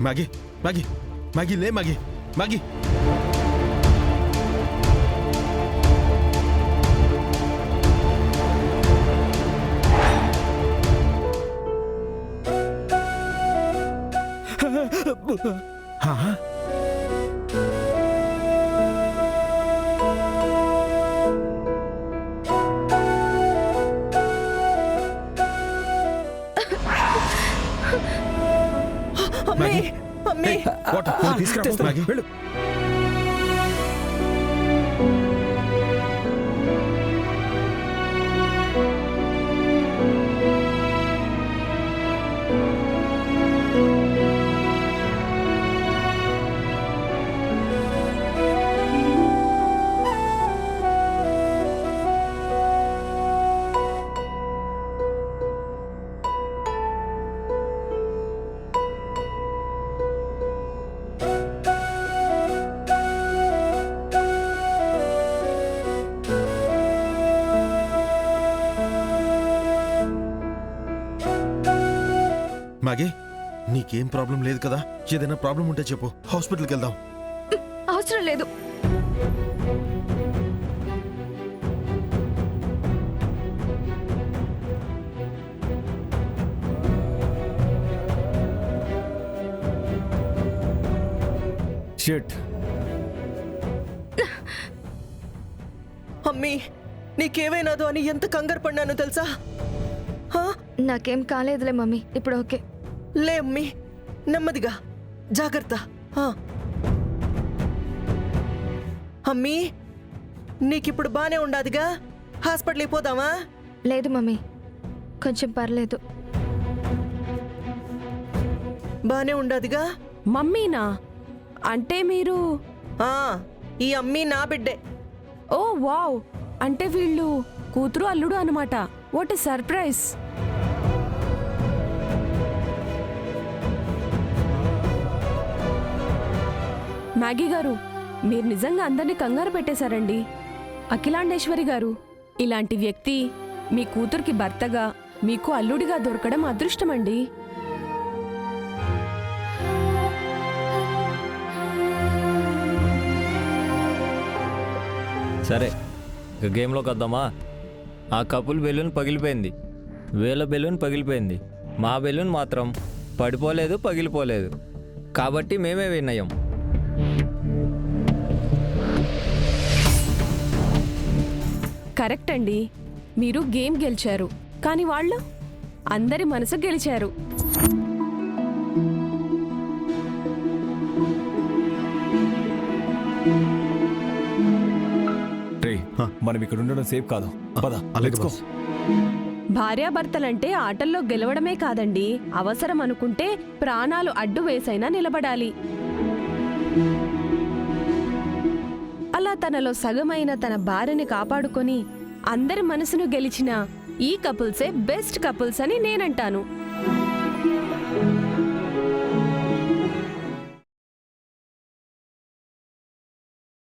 Maggi Maggi Maggi లే Maggi Maggi వెళ్ళు. Maggi నీకేం ప్రాబ్లం లేదు కదా? ఏదైనా ప్రాబ్లం ఉంటే చెప్పు, హాస్పిటల్కి వెళ్దాం. అవసరం లేదు. షిట్. అమ్మీ, నీకేమైనాదో అని ఎంత కంగారు పడ్డానో తెలుసా? నాకేం కాలేదులే మమ్మీ, ఇప్పుడు ఓకే. లే అమ్మీ, నెమ్మదిగా, జాగ్రత్త. అమ్మీ, నీకిప్పుడు బానే ఉండాదిగా? హాస్పిటల్కి పోదామా? లేదు మమ్మీ, కొంచెం పర్లేదు. బానే ఉండాదిగా? మమ్మీనా? అంటే మీరు? ఈ అమ్మీ నా బిడ్డే. ఓ వావ్, అంటే వీళ్ళు కూతురు అల్లుడు అనమాట. What a surprise. మ్యాగీ గారు, మీరు నిజంగా అందరినీ కంగారు పెట్టేశారండి. అఖిలాండేశ్వరి గారు, ఇలాంటి వ్యక్తి మీ కూతురికి భర్తగా, మీకు అల్లుడిగా దొరకడం అదృష్టమండి. సరే, ఇక గేమ్లోకి వద్దామా? ఆ కపుల్ బెలూన్ పగిలిపోయింది, వీళ్ళ బెలూన్ పగిలిపోయింది, మా బెలూన్ మాత్రం పడిపోలేదు, పగిలిపోలేదు. కాబట్టి మేమే విన్నయం. కరెక్ట్ అండి, మీరు గేమ్ గెలిచారు, కానీ వాళ్ళు అందరి మనసు గెలిచారు. మనం ఇక్కడ ఉండడం సేఫ్ కాదు. పద. భార్యాభర్తలంటే ఆటల్లో గెలవడమే కాదండి, అవసరం అనుకుంటే ప్రాణాలు అడ్డు వేసైనా నిలబడాలి. అలా తనలో సగమైన తన భార్యని కాపాడుకొని అందరి మనసును గెలిచిన ఈ కపుల్సే బెస్ట్ కపుల్స్ అని నేనంటాను.